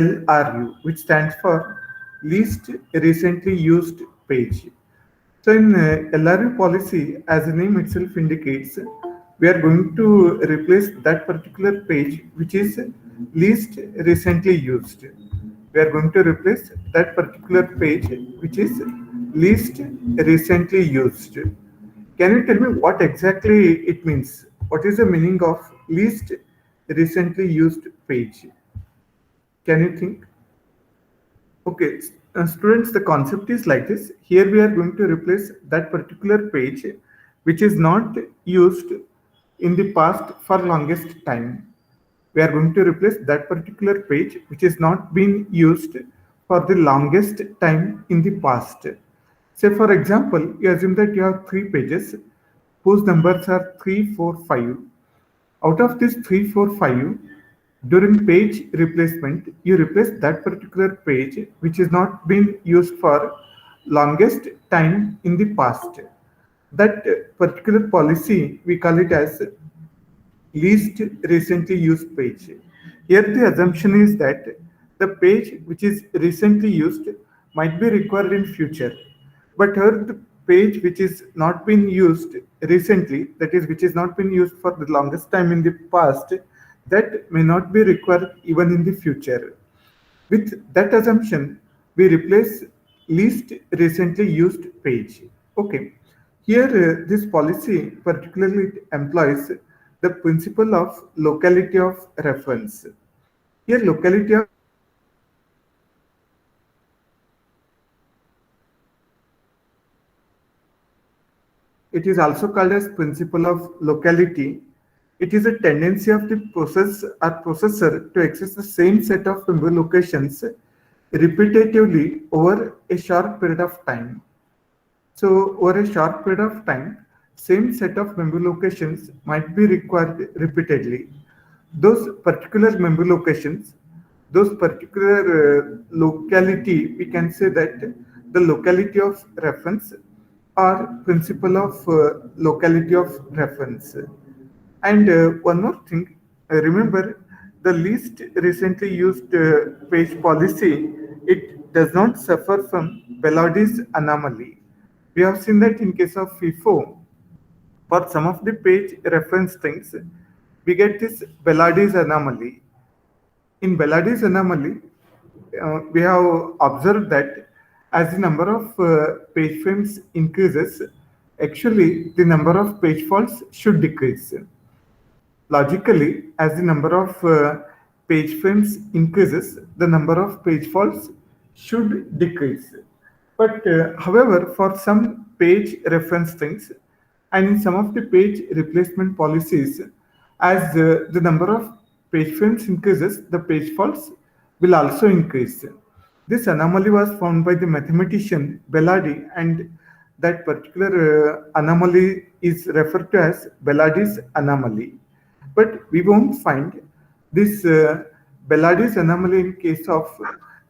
LRU, which stands for least recently used page. So in LRU policy, as the name itself indicates, we are going to replace that particular page which is least recently used. We are going to replace that particular page which is least recently used. Can you tell me what exactly it means? What is the meaning of least recently used page? Can you think? Okay, students, the concept is like this. Here we are going to replace that particular page which is not used in the past for longest time. We are going to replace that particular page which is not been used for the longest time in the past. Say for example, you assume that you have three pages whose numbers are 3, 4, 5. Out of this 3, 4, 5, during page replacement, you replace that particular page which is not been used for longest time in the past. That particular policy, we call it as least recently used page. Here the assumption is that the page which is recently used might be required in future. But here the page which is not been used recently, that is which is not been used for the longest time in the past, that may not be required even in the future. With that assumption, we replace least recently used page. Okay. Here, this policy particularly employs the principle of locality of reference. Here, locality of it is also called as principle of locality. It is a tendency of the process or processor to access the same set of memory locations repetitively over a short period of time. So over a short period of time, same set of memory locations might be required repeatedly. Those particular memory locations, those particular locality, we can say that the locality of reference or principle of locality of reference. And one more thing, remember the least recently used page policy, it does not suffer from Belaudi's anomaly. We have seen that in case of FIFO, for some of the page reference things, we get this Belaudi's anomaly. In Belaudi's anomaly, we have observed that as the number of page frames increases, actually the number of page faults should decrease. Logically, as the number of page frames increases, the number of page faults should decrease. But however, for some page reference things and in some of the page replacement policies, as the number of page frames increases, the page faults will also increase. This anomaly was found by the mathematician Bellardi, and that particular anomaly is referred to as Bellardi's anomaly. But we won't find this Bellardi's anomaly in case of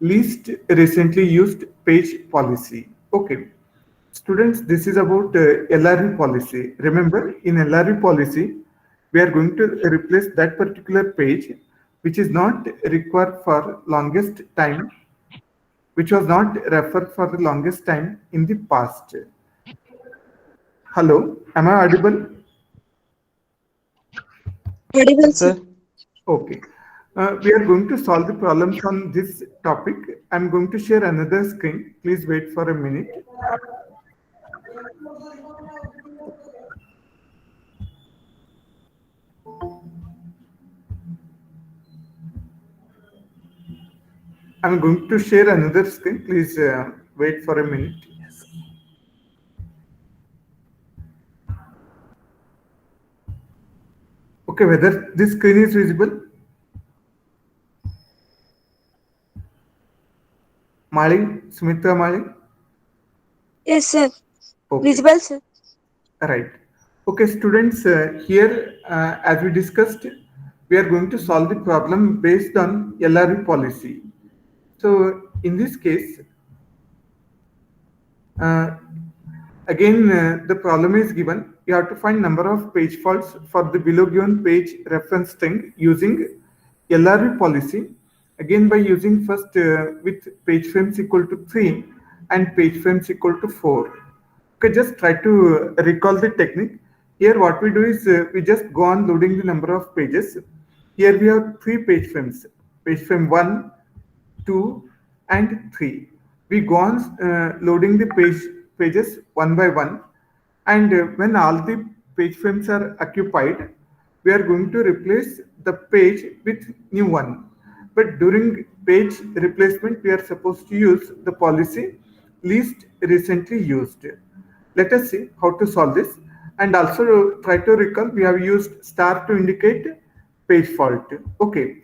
least recently used page policy. Okay. Students, this is about LRU policy. Remember, in LRU policy, we are going to replace that particular page which is not required for longest time, which was not referred for the longest time in the past. Hello, am I audible? Audible, sir. Sir, Okay. We are going to solve the problems on this topic. I'm going to share another screen. Please wait for a minute. I'm going to share another screen. Please wait for a minute. Okay, whether this screen is visible? Mali, Sumitra Mali? Yes, sir. Okay, Visible, sir. right. Okay, students, here, as we discussed, we are going to solve the problem based on LRU policy. So, in this case, uh, again, the problem is given. You have to find number of page faults for the below given page reference string using LRU policy. again by using first with page frames equal to 3 and page frames equal to 4. Okay, just try to recall the technique. Here what we do is we just go on loading the number of pages. Here we have 3 page frame 1, 2 and 3. We go on loading the pages one by one, and when all the page frames are occupied, we are going to replace the page with new one. But during page replacement, we are supposed to use the policy least recently used. Let us see how to solve this, and also try to recall we have used star to indicate page fault. Okay,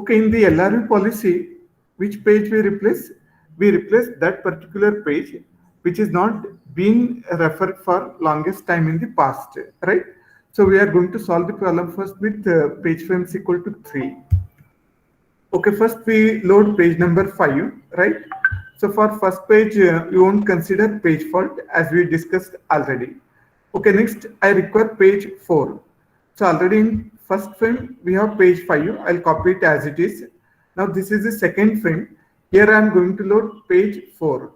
in the LRU policy, which page we replace? We replace that particular page which is not been referred for longest time in the past, right? So we are going to solve the problem first with page frames equal to 3. Okay, first we load page number 5, right? So for first page, we won't consider page fault as we discussed already. Okay, next I require page 4. So already in first frame, we have page 5. I'll copy it as it is. Now this is the second frame. Here I am going to load page 4.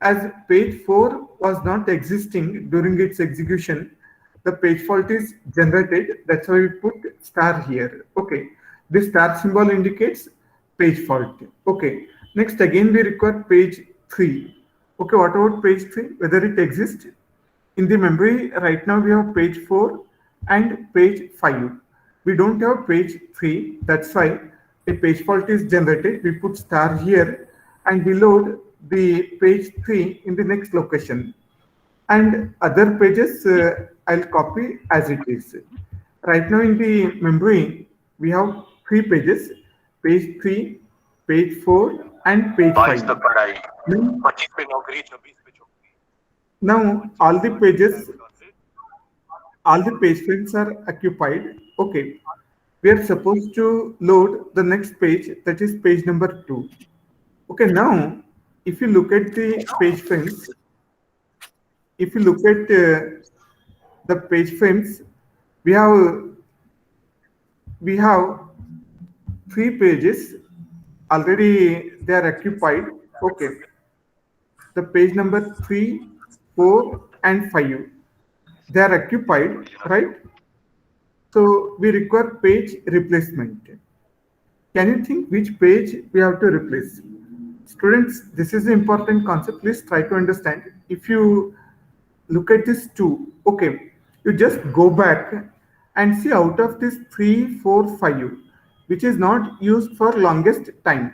As page 4 was not existing during its execution, the page fault is generated. That's why we put star here. Okay, this star symbol indicates page fault. Okay, next again we require page 3. Okay, what about page 3? Whether it exists? In the memory right now we have page 4 and page 5. We don't have page 3. That's why a page fault is generated. We put star here and we load the page 3 in the next location. And other pages I'll copy as it is. Right now in the memory, we have 3 pages, page 3, page 4 and page 5. Now all the page frames are occupied. Okay, we are supposed to load the next page, that is page number 2. Okay, now if you look at the page frames, if you look at the page frames, we have 3 pages already, they are occupied. Okay, the page number 3, 4 and 5, they are occupied, right? So we require page replacement. Can you think which page we have to replace? Students, this is an important concept. Please try to understand. If you look at this 2, okay, you just go back and see out of this 3, 4, 5, which is not used for longest time.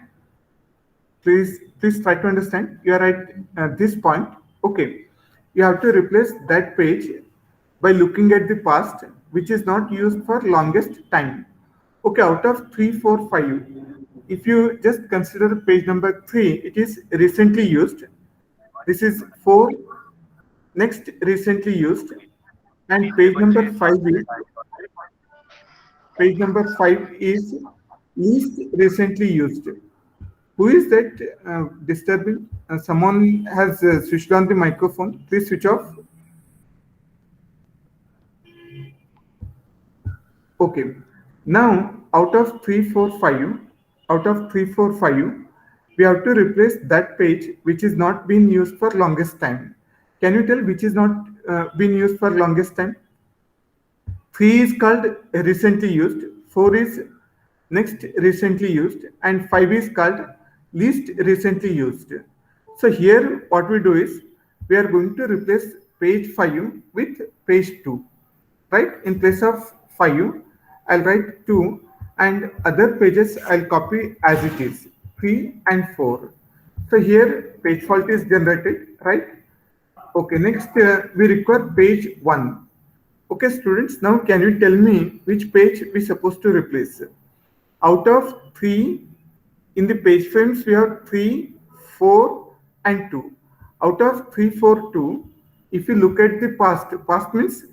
Please try to understand. You are at this point. Okay, you have to replace that page by looking at the past, which is not used for longest time. Okay, out of 3, 4, 5, if you just consider page number 3, it is recently used. This is 4, next recently used, and page number 5 is least recently used. Who is that disturbing? Someone has switched on the microphone. Please switch off. Okay. Now, out of 3, 4, 5, we have to replace that page which is not being used for longest time. Can you tell which is not being used for longest time? 3 is called recently used, 4 is next recently used, and 5 is called least recently used. So here what we do is we are going to replace page 5 with page 2, right? In place of 5, I'll write 2, and other pages I'll copy as it is, 3 and 4. So here page fault is generated, right? Okay, next we require page 1. Okay, students, now can you tell me which page we supposed to replace? Out of 3, in the page frames we have 3, 4 and 2. Out of 3, 4, 2, if you look at the past means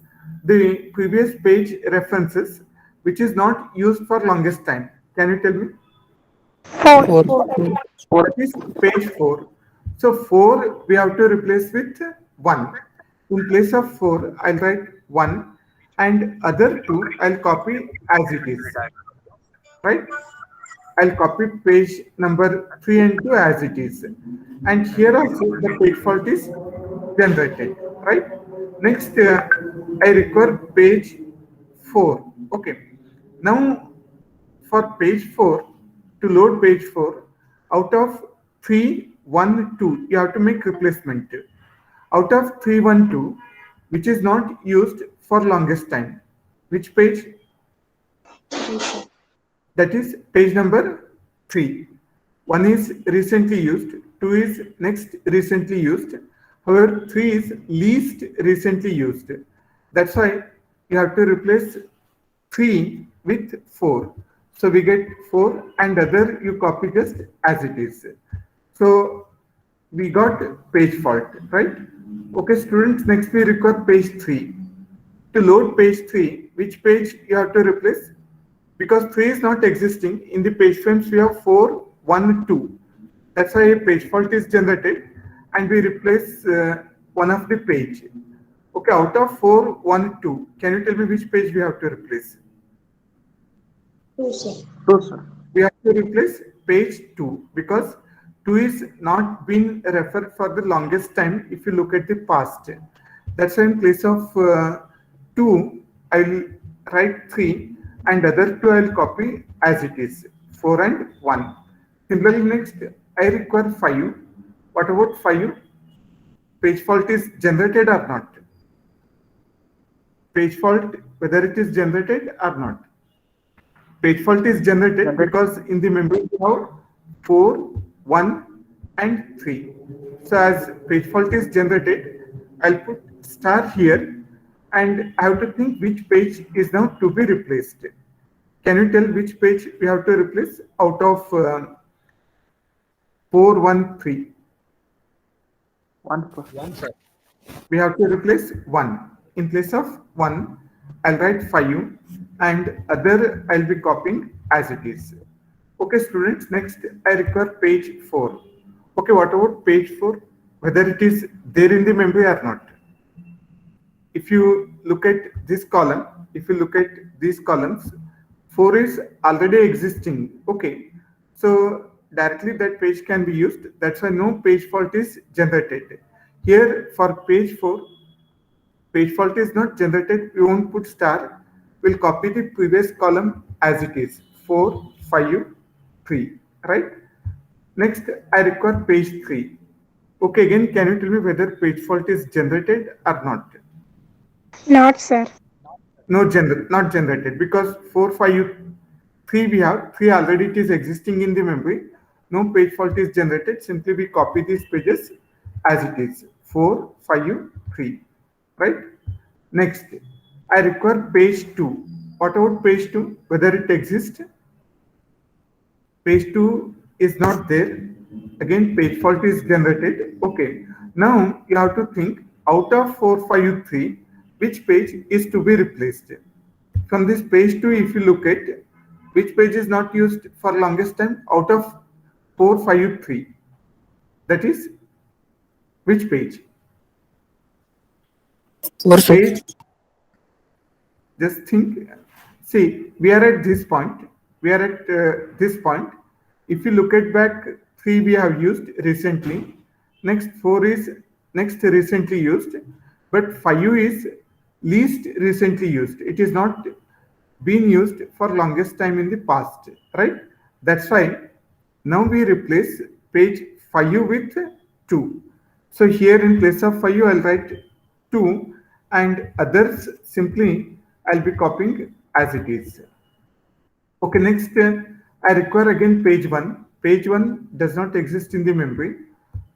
the previous page references which is not used for longest time. Can you tell me? 4. That is page 4. So 4 we have to replace with 1. In place of 4, I'll write 1, and other 2 I'll copy as it is. Right? I'll copy page number 3 and 2 as it is. And here also the page fault is generated, right? Next, I require page 4. Okay. Now, for page 4, to load page 4, out of 3, 1, 2, you have to make replacement. Out of 3, 1, 2, which is not used for longest time, which page? That is page number 3. 1 is recently used, 2 is next recently used, however 3 is least recently used. That's why you have to replace 3 with 4. So we get 4 and other you copy just as it is. So we got page fault, right? Okay, students, next we require page 3. To load page 3, which page you have to replace? Because 3 is not existing, in the page frames we have 4, 1, 2. That's why a page fault is generated and we replace one of the page. Okay, out of 4, 1, 2, can you tell me which page we have to replace? 2, sir. 2, sir. We have to replace page 2 because 2 is not been referred for the longest time if you look at the past. That's why in place of 2, I will write 3 and other 2 I will copy as it is, 4 and 1. Similarly, next I require 5. What about 5? Page fault is generated or not? Page fault, whether it is generated or not? Page fault is generated because in the memory we have 4, 1 and 3. So as page fault is generated, I'll put star here and I have to think which page is now to be replaced. Can you tell which page we have to replace out of 4, 1, 3? 1, sir. 1, sir. We have to replace 1. In place of 1, I'll write 5 and other I'll be copying as it is. Okay, students, next I require page 4. Okay, what about page 4? Whether it is there in the memory or not. If you look at this column, if you look at these columns, 4 is already existing. Okay, so directly that page can be used. That's why no page fault is generated. Here for page 4, page fault is not generated. We won't put star. We'll copy the previous column as it is, 4, 5, 3, right? Next, I require page 3. Okay, again, can you tell me whether page fault is generated or not? Not, sir. No, not generated because 4, 5, 3 we have, 3 already it is existing in the memory. No page fault is generated. Simply we copy these pages as it is, 4, 5, 3, right? Next, I require page 2. What about page 2? Whether it exists? Page 2 is not there. Again, page fault is generated. Okay, now you have to think out of 4, 5, 3, which page is to be replaced. From this page 2, if you look at which page is not used for longest time, out of 4, 5, 3, that is which page? 4, sir. Page. Just think. See, we are at this point. We are at this point. If you look at back, 3 we have used recently. Next 4 is next recently used, but 5 is least recently used. It is not been used for longest time in the past, right? That's why now we replace page 5 with 2. So here in place of 5, I'll write 2 and others simply I'll be copying as it is. Okay, next I require again page 1. Page 1 does not exist in the memory.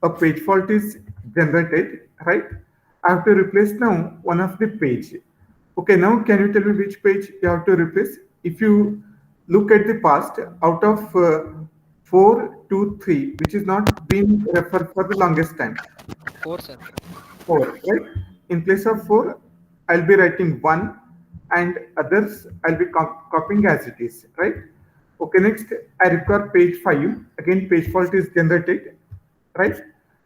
A page fault is generated, right? I have to replace now one of the page. Okay, now can you tell me which page you have to replace? If you look at the past, out of 4, 2, 3, which is not been referred for the longest time. 4, sir. 4, right? In place of 4, I'll be writing 1 and others I'll be copying as it is, right? Okay, next I require page 5. Again, page fault is generated, right?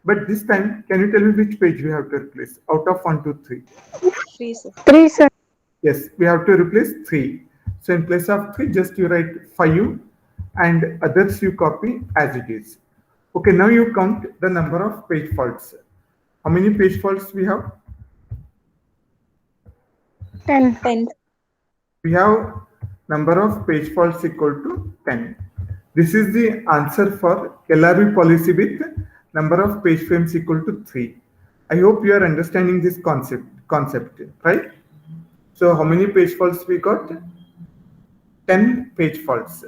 But this time, can you tell me which page we have to replace out of 1, 2, 3? 3, sir. 3, sir. Yes, we have to replace 3. So in place of 3, just you write 5 and others you copy as it is. Okay, now you count the number of page faults. How many page faults we have? 10. 10. We have number of page faults equal to 10. This is the answer for LRB policy with number of page frames equal to 3. I hope you are understanding this concept, right? So how many page faults we got? 10 page faults.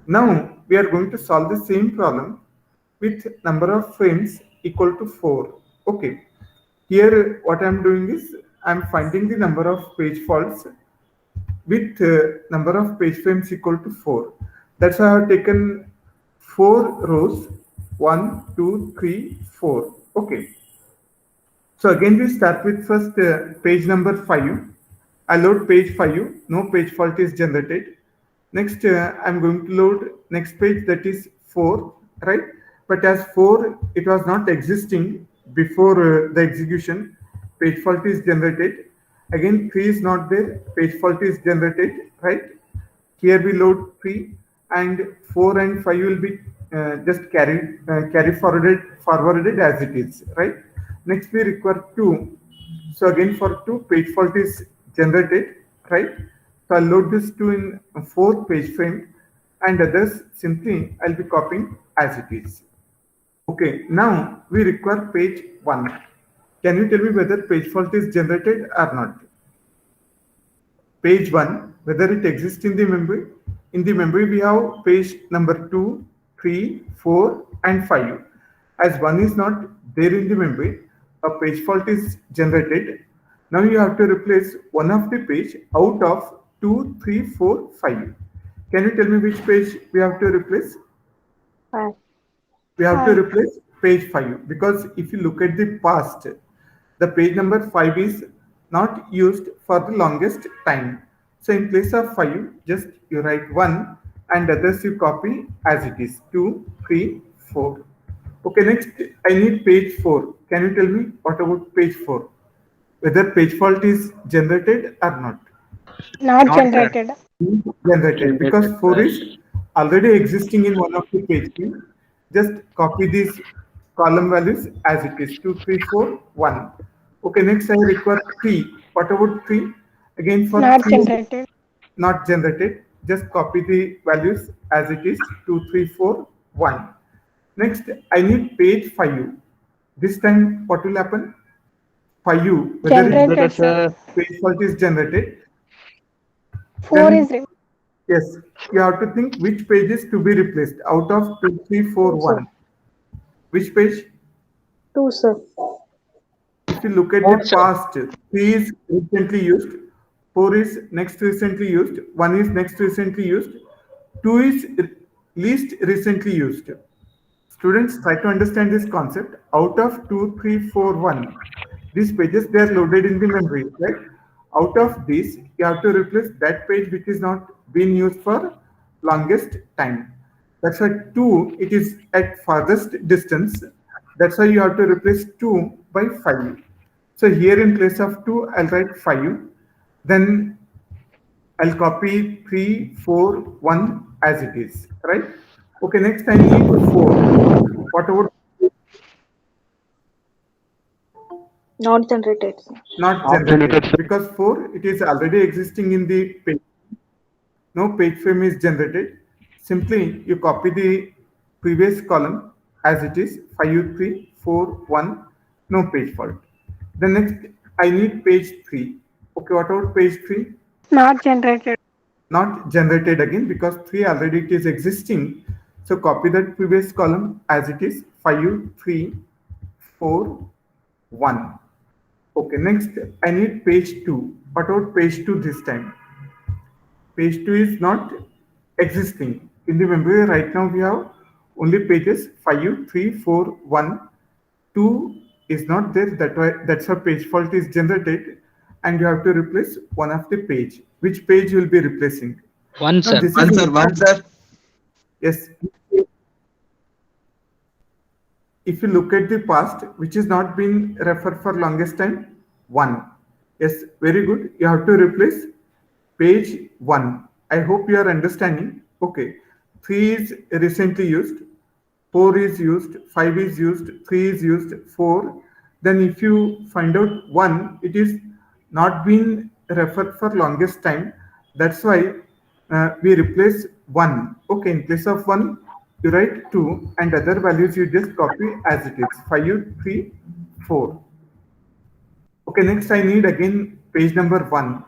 Now we are going to solve the same problem with number of frames equal to 4. Okay. Here what I am doing is I am finding the number of page faults with number of page frames equal to 4. That's why I have taken 4 rows, 1, 2, 3, 4. Okay. So again we start with first page number 5. I load page 5, no page fault is generated. Next I'm going to load next page, that is 4, right? But as 4 it was not existing before the execution, page fault is generated. Again 3 is not there, page fault is generated, right? Here we load 3 and 4 and 5 will be just carry forwarded as it is, right? Next we require 2. So again for 2 page fault is generated, right? So I'll load this 2 in 4 page frame and others simply I'll be copying as it is. Okay, now we require page 1. Can you tell me whether page fault is generated or not? Page 1, whether it exists in the memory? In the memory we have page number 2, 3, 4 and 5. As 1 is not there in the memory, a page fault is generated. Now you have to replace one of the page out of 2, 3, 4, 5. Can you tell me which page we have to replace? 5. We have to replace page 5, because if you look at the past, the page number 5 is not used for the longest time. So in place of 5, just you write 1 and others you copy as it is, 2, 3, 4. Okay, next I need page 4. Can you tell me what about page 4? Whether page fault is generated or not? Not generated. Generated, because 4 is already existing in one of the page. Just copy these column values as it is, 2, 3, 4, 1. Okay, next I require 3. What about 3? Again for Not 3, generated. not generated. Just copy the values as it is, 2, 3, 4, 1. Next, I need page 5. This time, what will happen? 5, whether Generated, sir. page fault is generated. 4 Then- is Yes, you have to think which page is to be replaced out of 2, 3, 4, 1. Which page? 2, sir. If you look at the past, 3 is recently used, 4 is next recently used, 1 is next recently used, 2 is least recently used. Students, try to understand this concept. Out of 2, 3, 4, 1, these pages, they are loaded in the memory, right? Out of this, you have to replace that page which is not been used for longest time. That's why 2, it is at farthest distance. That's why you have to replace 2 by 5. So here in place of 2, I'll write 5. Then I'll copy 3, 4, 1 as it is, right? Okay, next I need 4. What about Not generated, sir. not generated? Because 4, it is already existing in the page. No page frame is generated. Simply you copy the previous column as it is, 5, 3, 4, 1, no page fault. The next I need page 3. Okay, what about page 3? not generated. Not generated again, because 3 already it is existing. So copy that previous column as it is, 5, 3, 4, 1. Okay, next I need page 2. What about page 2 this time? Page 2 is not existing. In the memory right now we have only pages 5, 3, 4, 1. 2 is not there. That's why page fault is generated, and you have to replace one of the page. Which page you will be replacing? 1, sir. This One, is- sir. One, sir. Yes. If you look at the past, which is not been referred for longest time, 1. Yes, very good. You have to replace page 1. I hope you are understanding. Okay. 3 is recently used, 4 is used, 5 is used, 3 is used, 4. Then if you find out 1, it is not been referred for longest time. That's why we replace 1. Okay, in place of 1, you write 2 and other values you just copy as it is. 5, 3, 4. Okay, next I need again page number 1.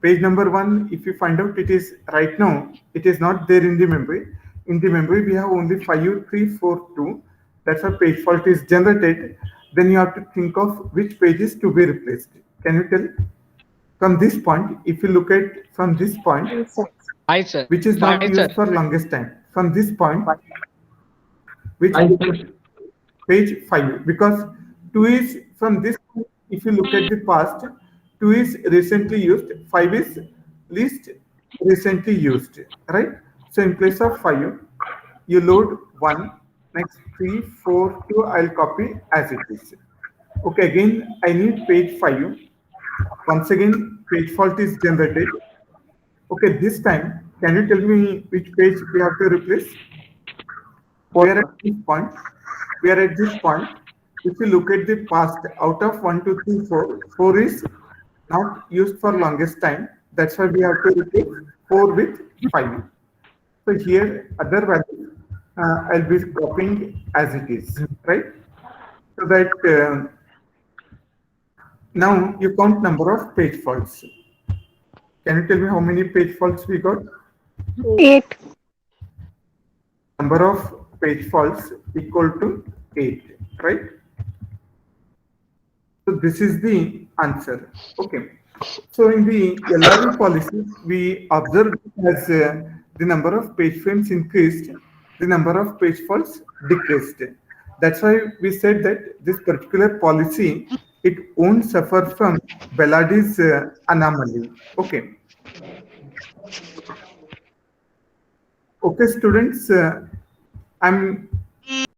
Page number 1, if you find out it is right now, it is not there in the memory. In the memory, we have only 5, 3, 4, 2. That's why page fault is generated. Then you have to think of which pages to be replaced. Can you tell? From this point, if you look at from this point, Yes, sir. Five, sir. which is not Five, used sir. for longest time. From this point, which Five, page 5, because 2 is from this, if you look at the past, 2 is recently used, 5 is least recently used, right? So in place of 5, you load 1, next 3, 4, 2, I'll copy as it is. Okay, again, I need page 5. Once again, page fault is generated. Okay, this time, can you tell me which page we have to replace? We are at this point. We are at this point. If you look at the past, out of 1, 2, 3, 4, 4 is not used for longest time. That's why we have to replace 4 with 5. So here, other value, I'll be copying as it is, right? So that now you count number of page faults. Can you tell me how many page faults we got? 8. Number of page faults equal to 8, right? So this is the answer. Okay. So in the LRE policy, we observed as the number of page frames increased, the number of page faults decreased. That's why we said that this particular policy, it won't suffer from Bellardi's anomaly. Okay. Okay, students, I'm